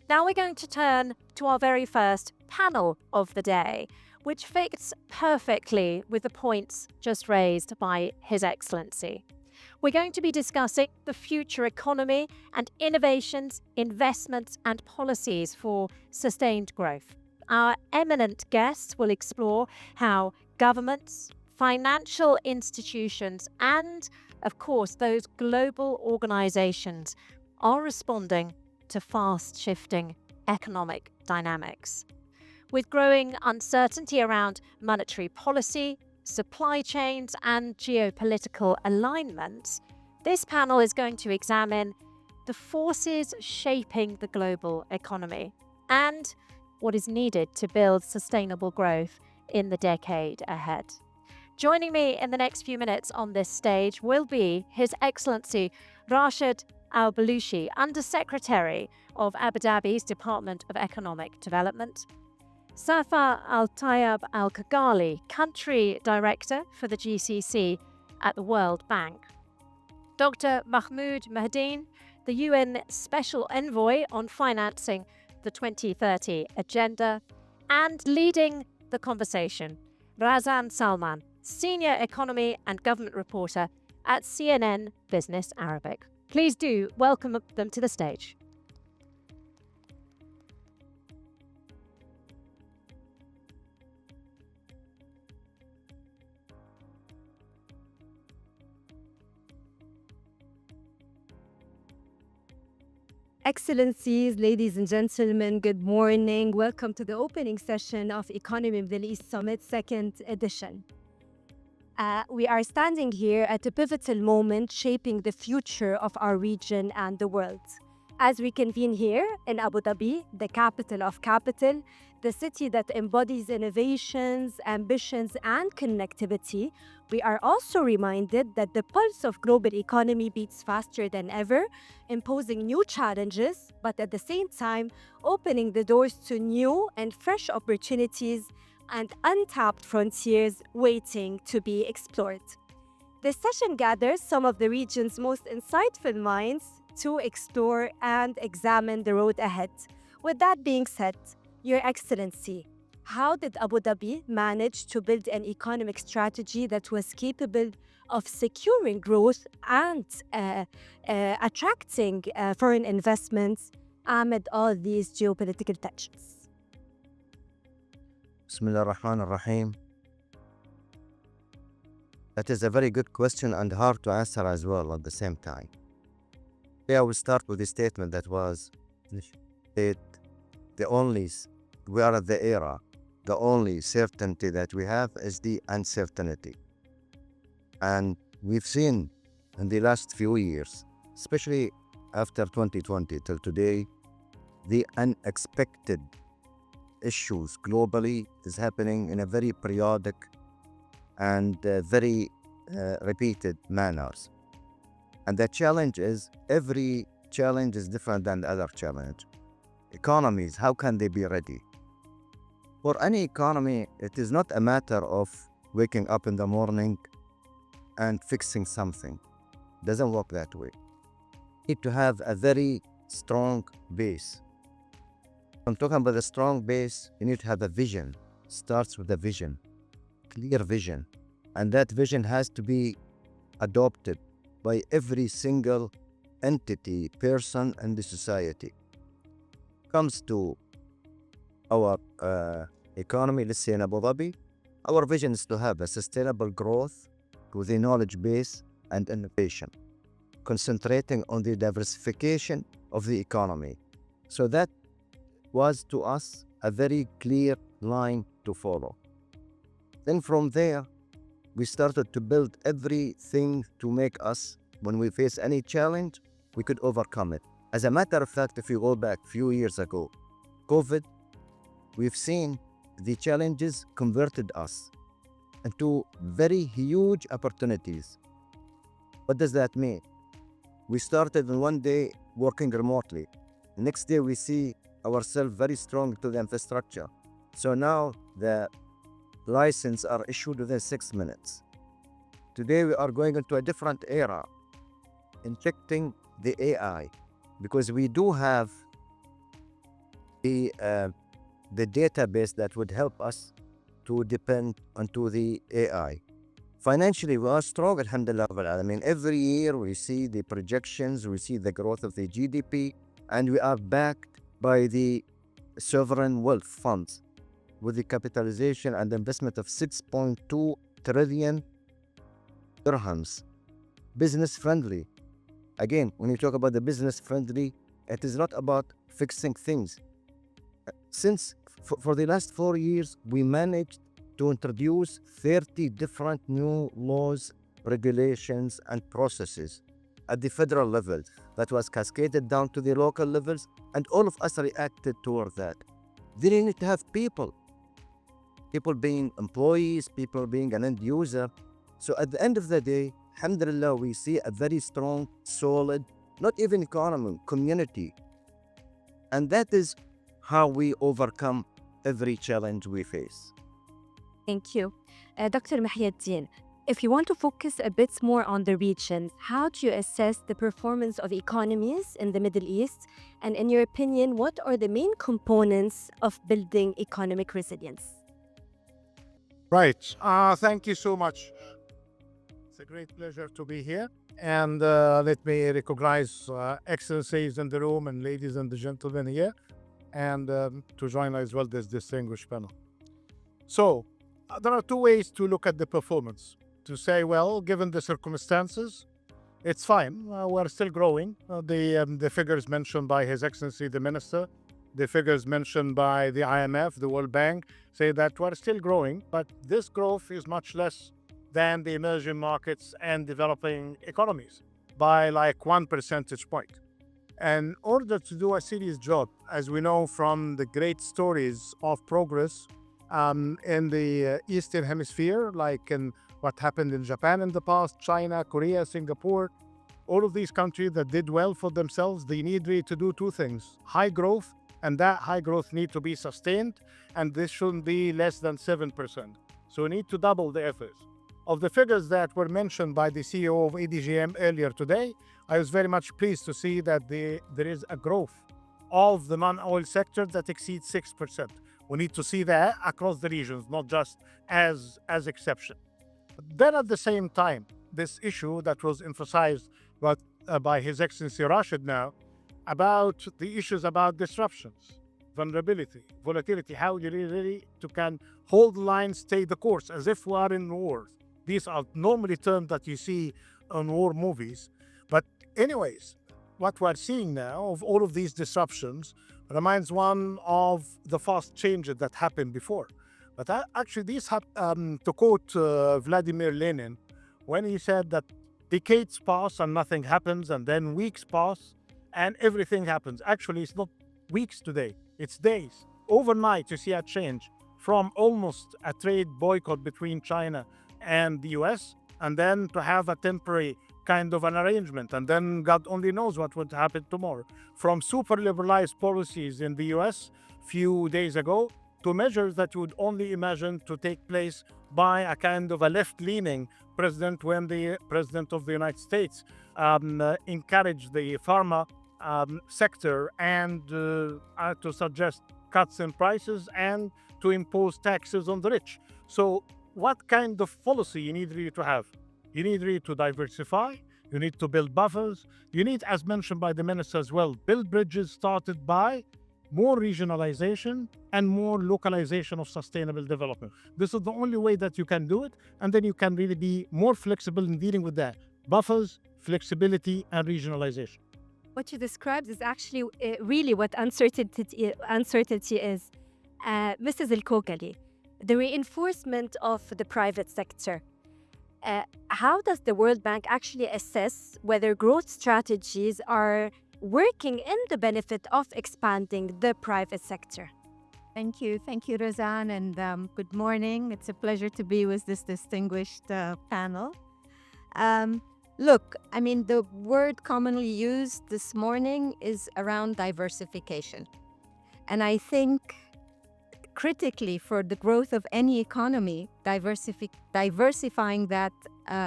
Now we're going to turn to our very first panel of the day, which fits perfectly with the points just raised by His Excellency. We're going to be discussing the future economy and innovations, investments, and policies for sustained growth. Our eminent guests will explore how governments, financial institutions, and, of course, those global organizations are responding to fast-shifting economic dynamics. With growing uncertainty around monetary policy, supply chains, and geopolitical alignments, this panel is going to examine the forces shaping the global economy and what is needed to build sustainable growth in the decade ahead. Joining me in the next few minutes on this stage will be His Excellency Rashed Blooshi, Undersecretary of Abu Dhabi's Department of Economic Development, Safaa Tayeb El-Kogali, Country Director for the GCC at the World Bank, Dr. Mahmoud, the UN Special Envoy on financing the 2030 Agenda, and leading the conversation, Razan Salman, Senior Economy and Government Reporter at CNN Business Arabic. Please do welcome them to the stage. Excellencies, ladies and gentlemen, good morning. Welcome to the opening session of Economy Middle East Summit, second edition. We are standing here at a pivotal moment shaping the future of our region and the world. As we convene here in Abu Dhabi, the capital of capital, the city that embodies innovations, ambitions, and connectivity, we are also reminded that the pulse of global economy beats faster than ever, imposing new challenges, but at the same time, opening the doors to new and fresh opportunities and untapped frontiers waiting to be explored. This session gathers some of the region's most insightful minds to explore and examine the road ahead. With that being said, Your Excellency, how did Abu Dhabi manage to build an economic strategy that was capable of securing growth and attracting foreign investments amid all these geopolitical tensions? Bismillah ar-Rahman ar-Rahim. That is a very good question and hard to answer as well at the same time. I will start with the statement that was that we are at the era, the only certainty that we have is the uncertainty. And we've seen in the last few years, especially after 2020 till today, the unexpected issues globally is happening in a very periodic and very repeated manners. And the challenge is, every challenge is different than the other challenge. Economies, how can they be ready? For any economy, it is not a matter of waking up in the morning and fixing something. It doesn't work that way. You need to have a very strong base. I'm talking about a strong base, you need to have a vision. It starts with a vision, clear vision. And that vision has to be adopted by every single entity, person in the society. Comes to our economy, let's say in Abu Dhabi, our vision is to have a sustainable growth with a knowledge base and innovation, concentrating on the diversification of the economy. So that was to us a very clear line to follow. Then from there, we started to build everything to make us, when we face any challenge, we could overcome it. As a matter of fact, if you go back a few years ago, COVID, we've seen the challenges converted us into very huge opportunities. What does that mean? We started in one day working remotely. The next day we see ourselves very strong to the infrastructure. So now the license are issued within 6 minutes. Today we are going into a different era, injecting the AI, because we do have the database that would help us to depend onto the AI. Financially, we are strong, alhamdulillah. I mean, every year we see the projections, we see the growth of the GDP, and we are backed by the sovereign wealth funds with the capitalization and investment of 6.2 trillion dirhams. Business friendly. Again, when you talk about the business friendly, it is not about fixing things. Since for the last 4 years, we managed to introduce 30 different new laws, regulations, and processes at the federal level that was cascaded down to the local levels, and all of us reacted toward that. Then you need to have people being employees, people being an end user. So at the end of the day, alhamdulillah, we see a very strong, solid, not even economy, community. And that is how we overcome every challenge we face. Thank you. Dr. Mohieldin, if you want to focus a bit more on the regions, how do you assess the performance of economies in the Middle East? And in your opinion, what are the main components of building economic resilience? Right. Thank you so much. It's a great pleasure to be here. And let me recognize excellencies in the room and ladies and the gentlemen here, and to join as well this distinguished panel. So, there are two ways to look at the performance. To say, well, given the circumstances, it's fine. We're still growing. The figures mentioned by His Excellency the Minister, the figures mentioned by the IMF, the World Bank, say that we're still growing, but this growth is much less than the emerging markets and developing economies by like 1 percentage point. And in order to do a serious job, as we know from the great stories of progress in the Eastern Hemisphere, like in what happened in Japan in the past, China, Korea, Singapore, all of these countries that did well for themselves, they need really to do two things: high growth, and that high growth need to be sustained, and this shouldn't be less than 7%. So we need to double the efforts. Of the figures that were mentioned by the CEO of ADGM earlier today, I was very much pleased to see that there is a growth of the non-oil sector that exceeds 6%. We need to see that across the regions, not just as exception. But then at the same time, this issue that was emphasized by His Excellency Rashed now, about the issues about disruptions, vulnerability, volatility, how you really can hold the line, stay the course, as if we are in war. These are normally terms that you see on war movies. But anyways, what we're seeing now of all of these disruptions reminds one of the fast changes that happened before. But actually, these to quote Vladimir Lenin, when he said that decades pass and nothing happens, and then weeks pass and everything happens. Actually, it's not weeks today, it's days. Overnight, you see a change from almost a trade boycott between China and the US, and then to have a temporary kind of an arrangement, and then God only knows what would happen tomorrow. From super liberalized policies in the US few days ago to measures that you would only imagine to take place by a kind of a left-leaning president, when the president of the United States encouraged the pharma sector and to suggest cuts in prices and to impose taxes on the rich. So what kind of policy you need really to have? You need really to diversify, you need to build buffers, you need, as mentioned by the minister as well, build bridges started by more regionalization and more localization of sustainable development. This is the only way that you can do it, and then you can really be more flexible in dealing with that. Buffers, flexibility, and regionalization. What you described is actually really what uncertainty is. Mrs. El-Kogali, the reinforcement of the private sector. How does the World Bank actually assess whether growth strategies are working in the benefit of expanding the private sector? Thank you, Razan, and good morning. It's a pleasure to be with this distinguished panel. Look, I mean, the word commonly used this morning is around diversification. And I think critically for the growth of any economy, diversifying that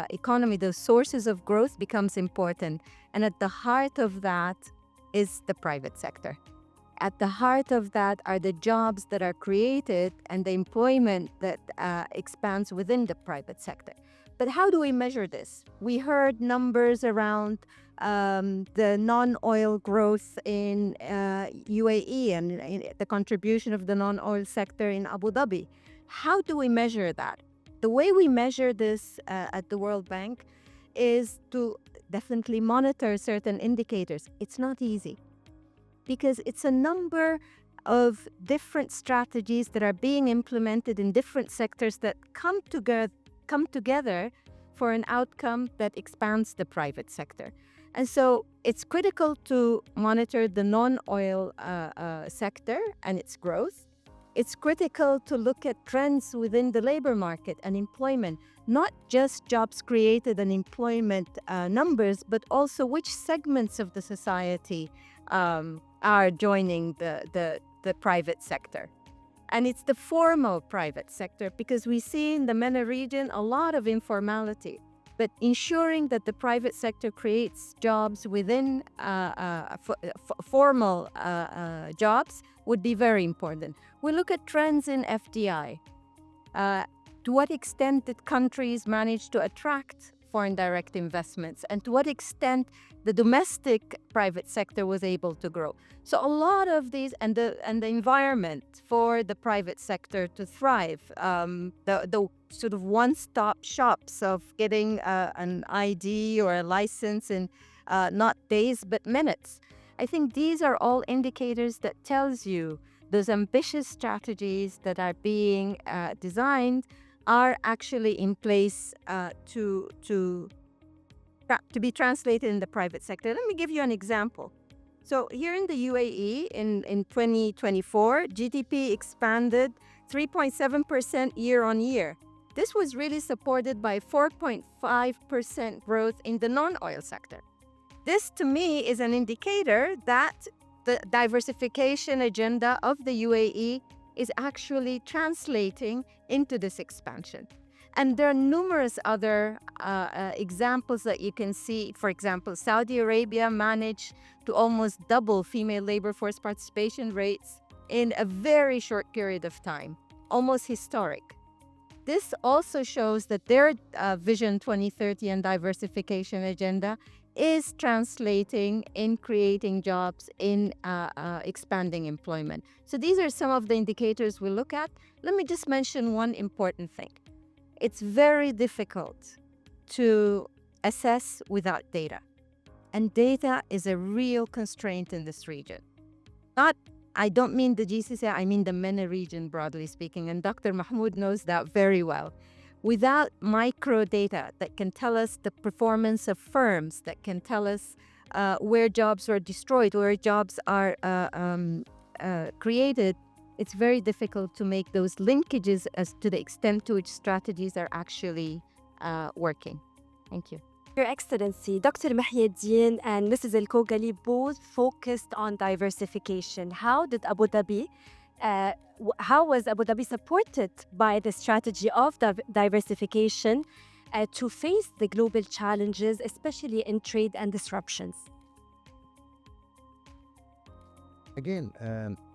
economy, those sources of growth becomes important. And at the heart of that is the private sector. at the heart of that are the jobs that are created and the employment that expands within the private sector. But how do we measure this? We heard numbers around the non-oil growth in UAE and the contribution of the non-oil sector in Abu Dhabi. How do we measure that? The way we measure this at the World Bank is to definitely monitor certain indicators. It's not easy because it's a number of different strategies that are being implemented in different sectors that come together for an outcome that expands the private sector. And so it's critical to monitor the non-oil sector and its growth. It's critical to look at trends within the labor market and employment, not just jobs created and employment numbers, but also which segments of the society are joining the private sector. And it's the formal private sector because we see in the MENA region a lot of informality. But ensuring that the private sector creates jobs within formal jobs would be very important. We look at trends in FDI. To what extent did countries manage to attract foreign direct investments, and to what extent the domestic private sector was able to grow? So a lot of these, and the environment for the private sector to thrive, the sort of one-stop shops of getting an ID or a license in not days but minutes. I think these are all indicators that tells you those ambitious strategies that are being designed are actually in place to be translated in the private sector. Let me give you an example. So here in the UAE in 2024, GDP expanded 3.7% year on year. This was really supported by 4.5% growth in the non-oil sector. This to me is an indicator that the diversification agenda of the UAE is actually translating into this expansion. And there are numerous other examples that you can see. For example, Saudi Arabia managed to almost double female labor force participation rates in a very short period of time, almost historic. This also shows that their Vision 2030 and diversification agenda is translating in creating jobs, in expanding employment. So these are some of the indicators we look at. Let me just mention one important thing. It's very difficult to assess without data. And data is a real constraint in this region. I don't mean the GCC, I mean the MENA region, broadly speaking. And Dr. Mahmoud knows that very well. Without micro data that can tell us the performance of firms, that can tell us where jobs were destroyed, where jobs are created, it's very difficult to make those linkages as to the extent to which strategies are actually working. Thank you. Your Excellency, Dr. Mohieldin and Mrs. El-Kogali both focused on diversification. How was Abu Dhabi supported by the strategy of diversification to face the global challenges, especially in trade and disruptions? Again,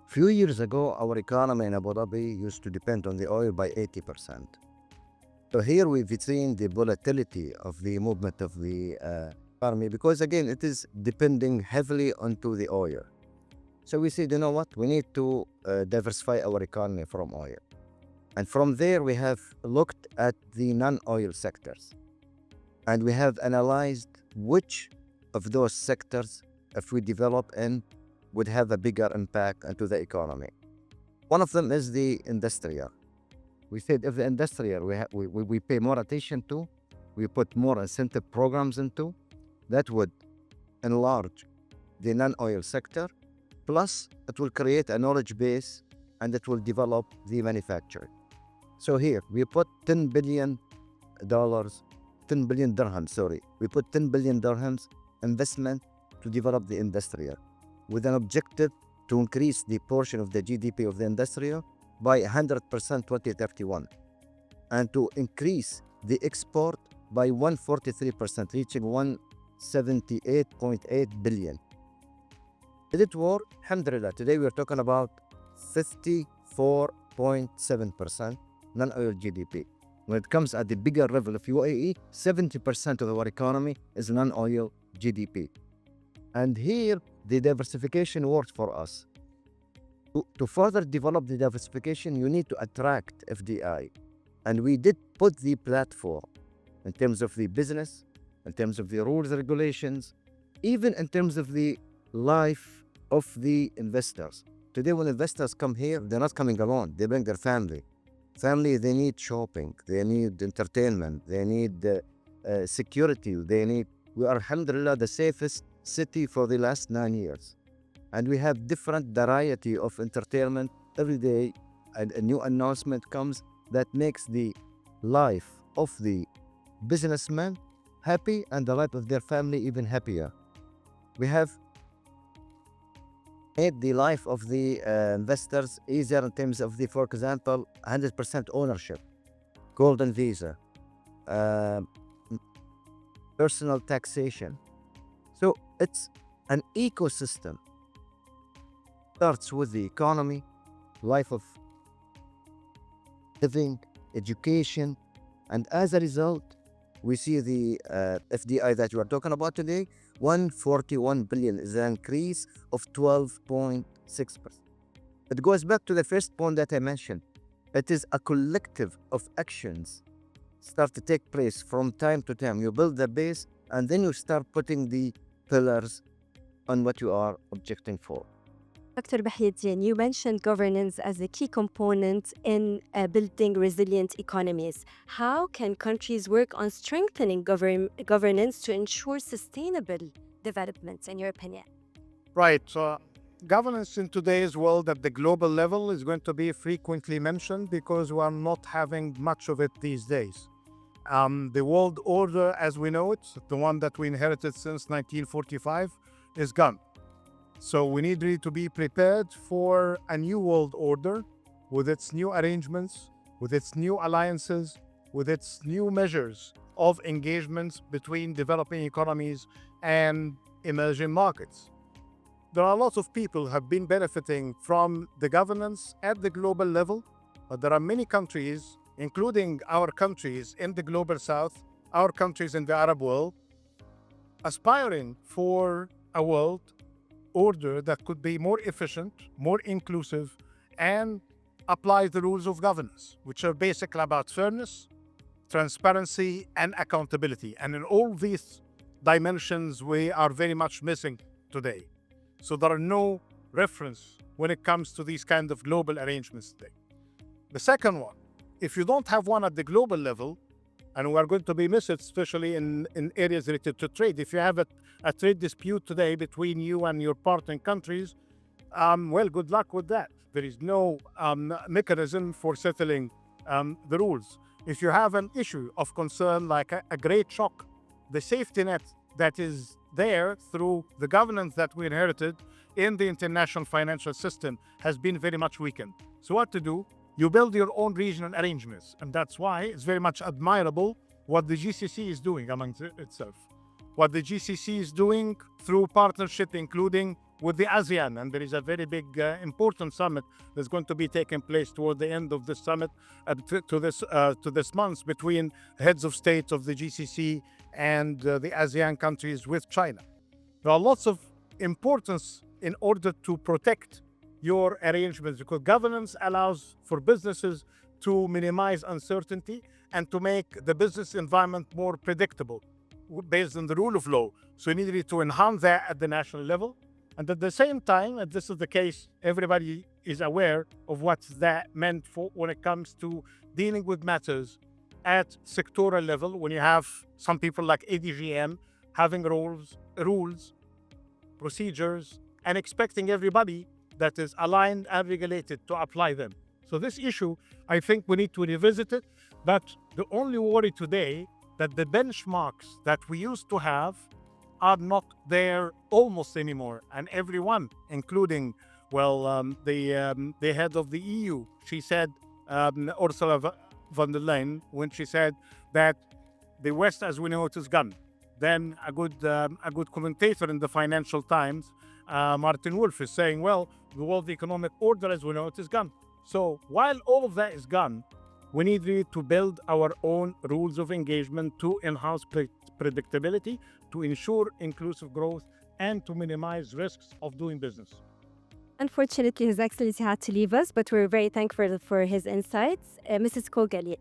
few years ago, our economy in Abu Dhabi used to depend on the oil by 80%. So here we've seen the volatility of the movement of the economy because again, it is depending heavily onto the oil. So we said, you know what, we need to diversify our economy from oil. And from there, we have looked at the non-oil sectors. And we have analyzed which of those sectors, if we develop in, would have a bigger impact onto the economy. One of them is the industrial. We said if the industrial we pay more attention to, we put more incentive programs into, that would enlarge the non-oil sector, plus it will create a knowledge base and it will develop the manufacturing. So here we put $10 billion, 10 billion dirhams, sorry. We put 10 billion dirhams investment to develop the industrial with an objective to increase the portion of the GDP of the industrial by 100% 2031 and to increase the export by 143%, reaching 178.8 billion. Did it work? Alhamdulillah. Today we're talking about 54.7% non-oil GDP. When it comes at the bigger level of UAE, 70% of our economy is non-oil GDP. And here, the diversification works for us. To further develop the diversification, you need to attract FDI. And we did put the platform in terms of the business, in terms of the rules, regulations, even in terms of the life of the investors. Today, when investors come here, they're not coming alone. They bring their family. Family, they need shopping, they need entertainment, they need security, we are, alhamdulillah, the safest city for the last 9 years. And we have different variety of entertainment every day, and a new announcement comes that makes the life of the businessman happy and the life of their family even happier. We have made the life of the investors easier in terms of the, for example, 100% ownership, golden visa, personal taxation. So it's an ecosystem. Starts with the economy, life of living, education, and as a result, we see the FDI that we are talking about today, 141 billion is an increase of 12.6%. It goes back to the first point that I mentioned. It is a collective of actions start to take place from time to time. You build the base and then you start putting the pillars on what you are objecting for. Dr. Mohieldin, you mentioned governance as a key component in building resilient economies. How can countries work on strengthening governance to ensure sustainable development, in your opinion? Right. Governance in today's world at the global level is going to be frequently mentioned because we are not having much of it these days. The world order as we know it, the one that we inherited since 1945, is gone. So we need really to be prepared for a new world order with its new arrangements, with its new alliances, with its new measures of engagements between developing economies and emerging markets. There are lots of people who have been benefiting from the governance at the global level, but there are many countries, including our countries in the global south, our countries in the Arab world, aspiring for a world order that could be more efficient, more inclusive, and apply the rules of governance, which are basically about fairness, transparency, and accountability. And in all these dimensions, we are very much missing today. So there are no reference when it comes to these kind of global arrangements today. The second one, if you don't have one at the global level, and we are going to be missed, especially in areas related to trade. If you have a trade dispute today between you and your partner countries, well, good luck with that. There is no mechanism for settling the rules. If you have an issue of concern like a great shock, the safety net that is there through the governance that we inherited in the international financial system has been very much weakened. So what to do? You build your own regional arrangements. And that's why it's very much admirable what the GCC is doing among itself. What the GCC is doing through partnership, including with the ASEAN. And there is a very big, important summit that's going to be taking place toward the end of this summit, to this month, between heads of state of the GCC and the ASEAN countries with China. There are lots of importance in order to protect your arrangements, because governance allows for businesses to minimize uncertainty and to make the business environment more predictable based on the rule of law. So you need to enhance that at the national level. And at the same time, and this is the case, everybody is aware of what's that meant for when it comes to dealing with matters at sectoral level, when you have some people like ADGM having rules, procedures, and expecting everybody that is aligned and regulated to apply them. So this issue, I think we need to revisit it. But the only worry today that the benchmarks that we used to have are not there almost anymore. And everyone, including, the head of the EU, she said, Ursula von der Leyen, when she said that the West as we know it is gone. Then a good commentator in the Financial Times Martin Wolf is saying, well, the world economic order as we know it is gone. So while all of that is gone, we need really to build our own rules of engagement to enhance predictability, to ensure inclusive growth, and to minimize risks of doing business. Unfortunately, His Excellency had to leave us, but we're very thankful for his insights. Mrs. Kogali,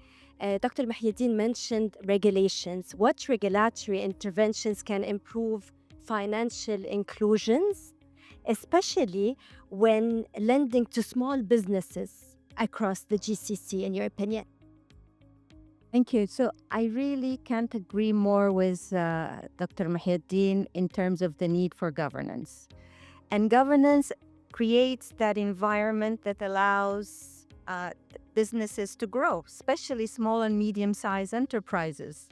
Dr. Mohieldin mentioned regulations. What regulatory interventions can improve financial inclusions, especially when lending to small businesses across the GCC, in your opinion? Thank you. So I really can't agree more with Dr. Mohieldin in terms of the need for governance. And governance creates that environment that allows businesses to grow, especially small and medium-sized enterprises.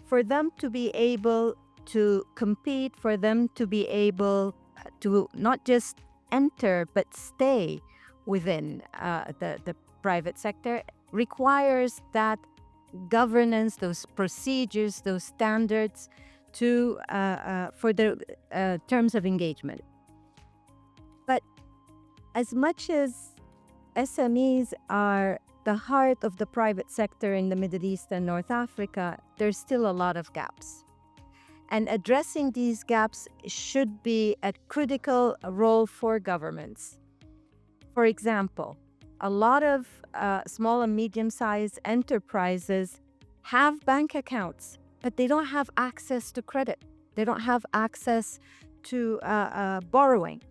For them to be able to compete, for them to be able to not just enter but stay within the private sector requires that governance, those procedures, those standards for the terms of engagement. But as much as SMEs are the heart of the private sector in the Middle East and North Africa, there's still a lot of gaps. And addressing these gaps should be a critical role for governments. For example, a lot of small and medium-sized enterprises have bank accounts, but they don't have access to credit. They don't have access to borrowing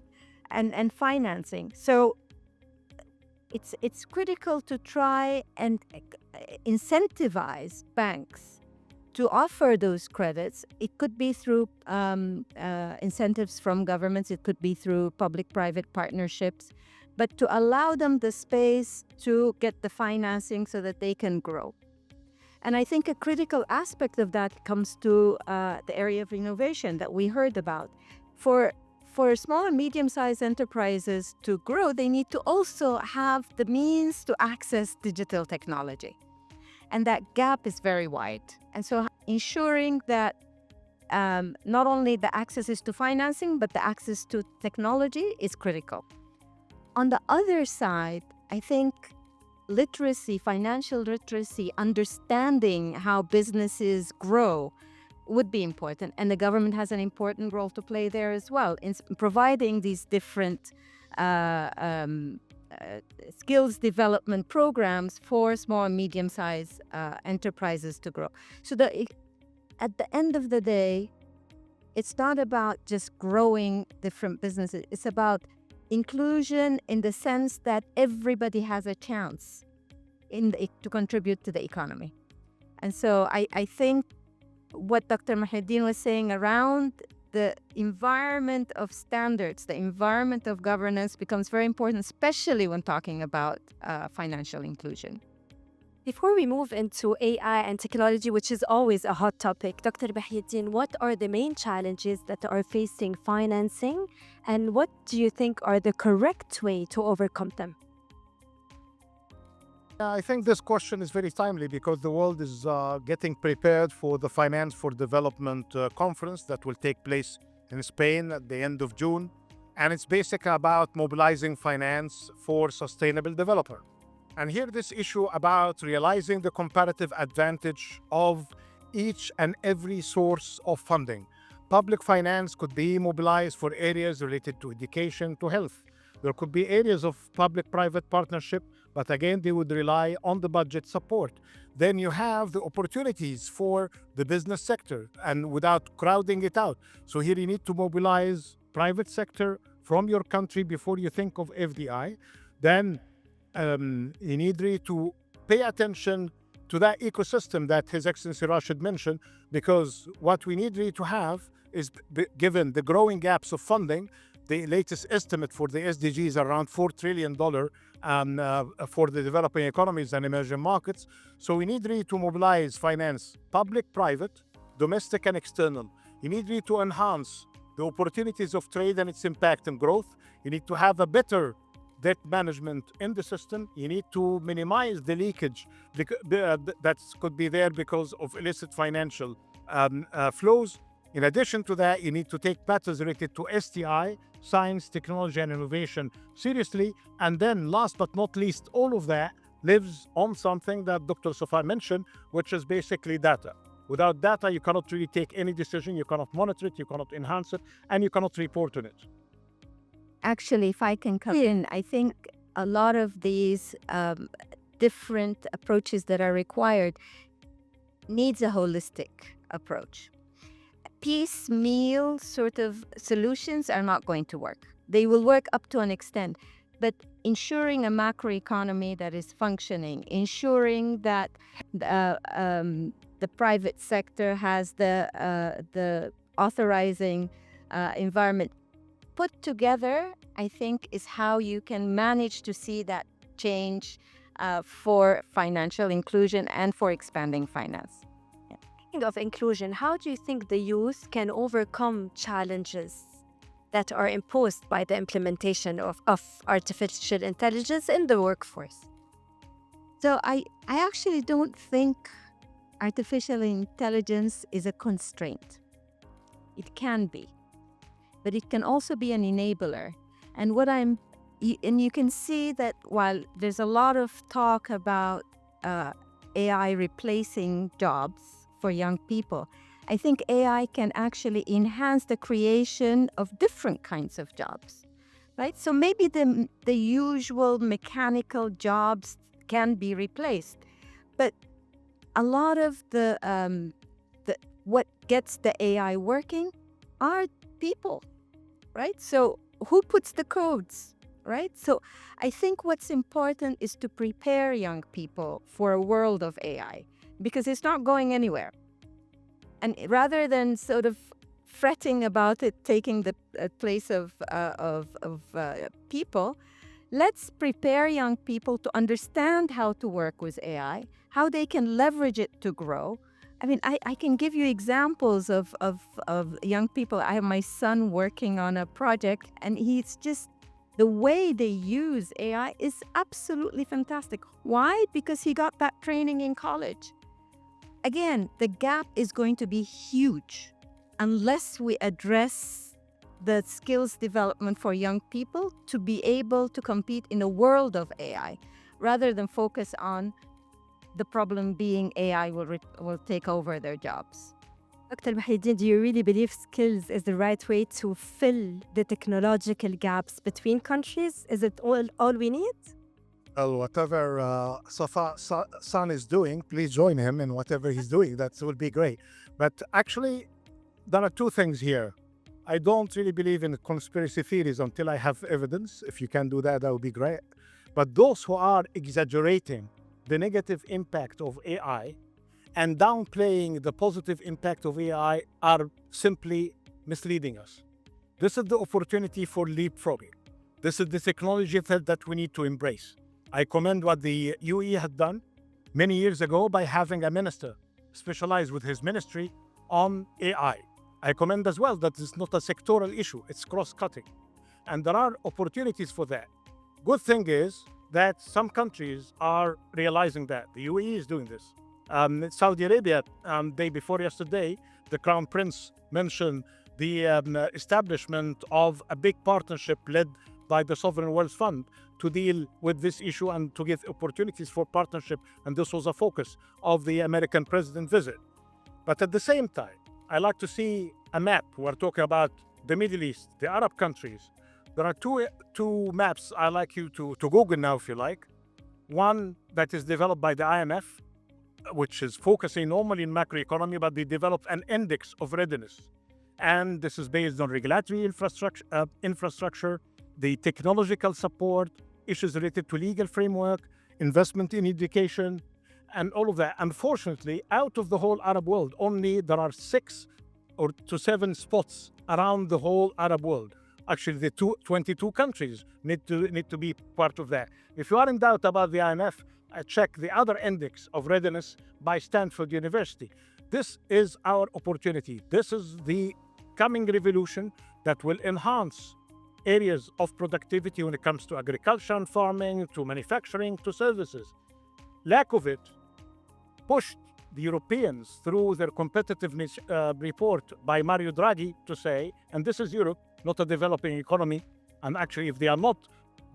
and financing. So it's critical to try and incentivize banks to offer those credits. It could be through incentives from governments. It could be through public-private partnerships, but to allow them the space to get the financing so that they can grow. And I think a critical aspect of that comes to the area of innovation that we heard about. For small and medium-sized enterprises to grow, they need to also have the means to access digital technology. And that gap is very wide. And so ensuring that not only the access is to financing, but the access to technology is critical. On the other side, I think literacy, financial literacy, understanding how businesses grow would be important. And the government has an important role to play there as well in providing these different skills development programs for small and medium-sized enterprises to grow. So at the end of the day, it's not about just growing different businesses. It's about inclusion in the sense that everybody has a chance to contribute to the economy. And so I think what Dr. Mohieldin was saying around the environment of standards, the environment of governance becomes very important, especially when talking about financial inclusion. Before we move into AI and technology, which is always a hot topic, Dr. Mohieldin, what are the main challenges that are facing financing, and what do you think are the correct way to overcome them? I think this question is very timely because the world is getting prepared for the Finance for Development conference that will take place in Spain at the end of June. And it's basically about mobilizing finance for sustainable development. And here this issue about realizing the comparative advantage of each and every source of funding. Public finance could be mobilized for areas related to education, to health. There could be areas of public-private partnership, but again, they would rely on the budget support. Then you have the opportunities for the business sector and without crowding it out. So here you need to mobilize private sector from your country before you think of FDI. Then you need really to pay attention to that ecosystem that His Excellency Rashed mentioned, because what we need really to have is, given the growing gaps of funding, the latest estimate for the SDGs is around $4 trillion for the developing economies and emerging markets. So we need really to mobilize finance, public, private, domestic and external. You need really to enhance the opportunities of trade and its impact and growth. You need to have a better debt management in the system. You need to minimize the leakage that could be there because of illicit financial flows. In addition to that, you need to take matters related to STI science, technology, and innovation seriously. And then last but not least, all of that lives on something that Dr. Safaa mentioned, which is basically data. Without data, you cannot really take any decision, you cannot monitor it, you cannot enhance it, and you cannot report on it. Actually, if I can come in, I think a lot of these different approaches that are required needs a holistic approach. Piecemeal sort of solutions are not going to work. They will work up to an extent, but ensuring a macroeconomy that is functioning, ensuring that the private sector has the authorizing environment put together, I think, is how you can manage to see that change for financial inclusion and for expanding finance. Speaking of inclusion, how do you think the youth can overcome challenges that are imposed by the implementation of artificial intelligence in the workforce? So I actually don't think artificial intelligence is a constraint. It can be, but it can also be an enabler. And you can see that while there's a lot of talk about AI replacing jobs for young people, I think AI can actually enhance the creation of different kinds of jobs, right? So maybe the usual mechanical jobs can be replaced, but a lot of the what gets the AI working are people, right? So who puts the codes, right? So I think what's important is to prepare young people for a world of AI, because it's not going anywhere. And rather than sort of fretting about it taking the place of people, let's prepare young people to understand how to work with AI, how they can leverage it to grow. I mean, I can give you examples of young people. I have my son working on a project, and he's just, the way they use AI is absolutely fantastic. Why? Because he got that training in college. Again, the gap is going to be huge unless we address the skills development for young people to be able to compete in a world of AI, rather than focus on the problem being AI will take over their jobs. Dr. Mohieldin, do you really believe skills is the right way to fill the technological gaps between countries? Is it all we need? Well, whatever Safaa's son is doing, please join him in whatever he's doing. That would be great. But actually, there are two things here. I don't really believe in conspiracy theories until I have evidence. If you can do that, that would be great. But those who are exaggerating the negative impact of AI and downplaying the positive impact of AI are simply misleading us. This is the opportunity for leapfrogging. This is the technology that we need to embrace. I commend what the UAE had done many years ago by having a minister specialized with his ministry on AI. I commend as well that it's not a sectoral issue, it's cross-cutting. And there are opportunities for that. Good thing is that some countries are realizing that. The UAE is doing this. Saudi Arabia, day before yesterday, the Crown Prince mentioned the establishment of a big partnership led by the Sovereign Wealth Fund to deal with this issue and to give opportunities for partnership. And this was a focus of the American president visit. But at the same time, I like to see a map. We're talking about the Middle East, the Arab countries. There are two maps I like you to Google now, if you like. One that is developed by the IMF, which is focusing normally in macroeconomy, but they developed an index of readiness. And this is based on regulatory infrastructure, the technological support, issues related to legal framework, investment in education, and all of that. Unfortunately, out of the whole Arab world, only there are 6 to 7 spots around the whole Arab world. Actually, the 22 countries need to be part of that. If you are in doubt about the IMF, check the other index of readiness by Stanford University. This is our opportunity. This is the coming revolution that will enhance areas of productivity when it comes to agriculture and farming, to manufacturing, to services. Lack of it pushed the Europeans through their competitiveness report by Mario Draghi to say, and this is Europe, not a developing economy. And actually, if they are not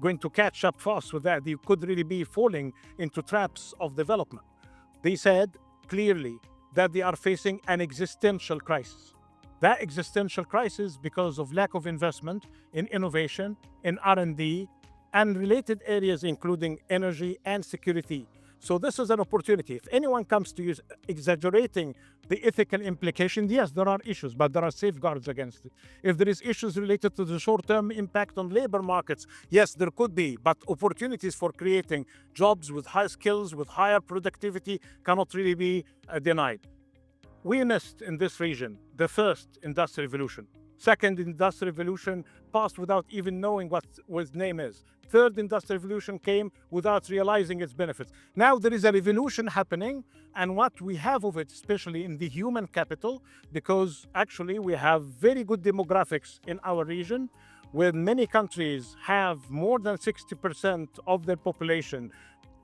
going to catch up fast with that, they could really be falling into traps of development. They said clearly that they are facing an existential crisis. That existential crisis because of lack of investment in innovation, in R&D, and related areas including energy and security. So this is an opportunity. If anyone comes to you exaggerating the ethical implications, yes, there are issues, but there are safeguards against it. If there is issues related to the short-term impact on labor markets, yes, there could be, but opportunities for creating jobs with high skills, with higher productivity cannot really be denied. We witnessed in this region the first industrial revolution. Second industrial revolution passed without even knowing what its name is. Third industrial revolution came without realizing its benefits. Now there is a revolution happening, and what we have of it, especially in the human capital, because actually we have very good demographics in our region, where many countries have more than 60% of their population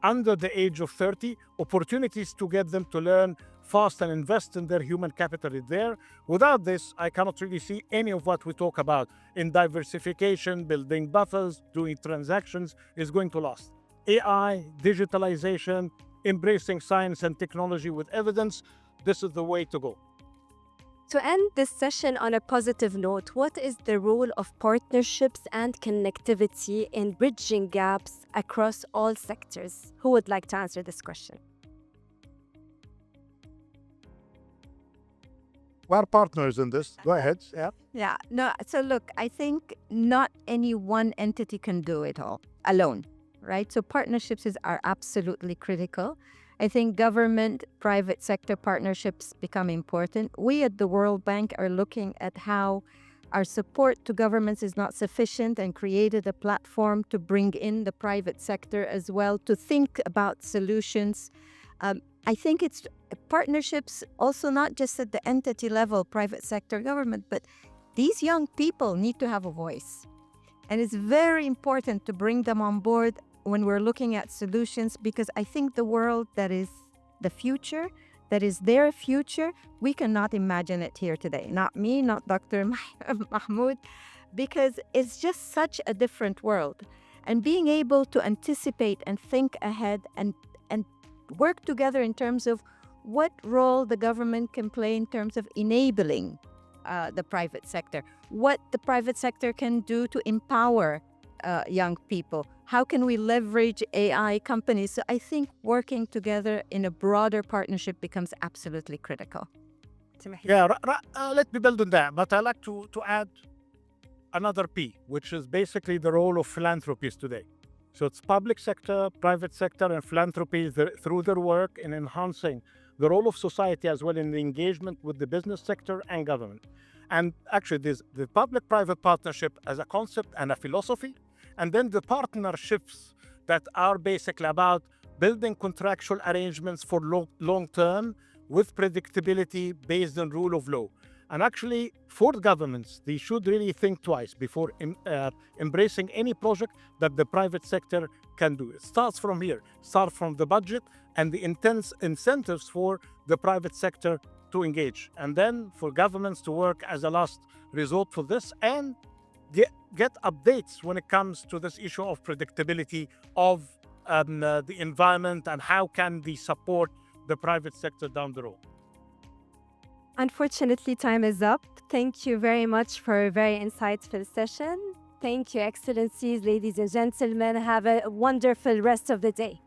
under the age of 30, opportunities to get them to learn fast and invest in their human capital is there. Without this, I cannot really see any of what we talk about in diversification, building buffers, doing transactions is going to last. AI, digitalization, embracing science and technology with evidence, this is the way to go. To end this session on a positive note, what is the role of partnerships and connectivity in bridging gaps across all sectors? Who would like to answer this question? We're partners in this. Go ahead. Yeah. Yeah, no, so look, I think not any one entity can do it all alone, right? So partnerships are absolutely critical. I think government, private sector partnerships become important. We at the World Bank are looking at how our support to governments is not sufficient and created a platform to bring in the private sector as well, to think about solutions. I think it's partnerships also not just at the entity level, private sector, government, but these young people need to have a voice. And it's very important to bring them on board when we're looking at solutions, because I think the world that is the future, that is their future, we cannot imagine it here today. Not me, not Dr. Mahmoud, because it's just such a different world. And being able to anticipate and think ahead and work together in terms of what role the government can play in terms of enabling the private sector, what the private sector can do to empower young people. How can we leverage AI companies? So I think working together in a broader partnership becomes absolutely critical. Yeah, let me build on that, but I like to add another P, which is basically the role of philanthropies today. So it's public sector, private sector, and philanthropy through their work in enhancing the role of society as well in the engagement with the business sector and government. And actually, there's the public-private partnership as a concept and a philosophy, and then the partnerships that are basically about building contractual arrangements for long-term with predictability based on rule of law. And actually, for governments, they should really think twice before embracing any project that the private sector can do. It starts from here, start from the budget and the intense incentives for the private sector to engage. And then for governments to work as a last resort for this and get updates when it comes to this issue of predictability of the environment and how can they support the private sector down the road. Unfortunately, time is up. Thank you very much for a very insightful session. Thank you, Excellencies, ladies and gentlemen. Have a wonderful rest of the day.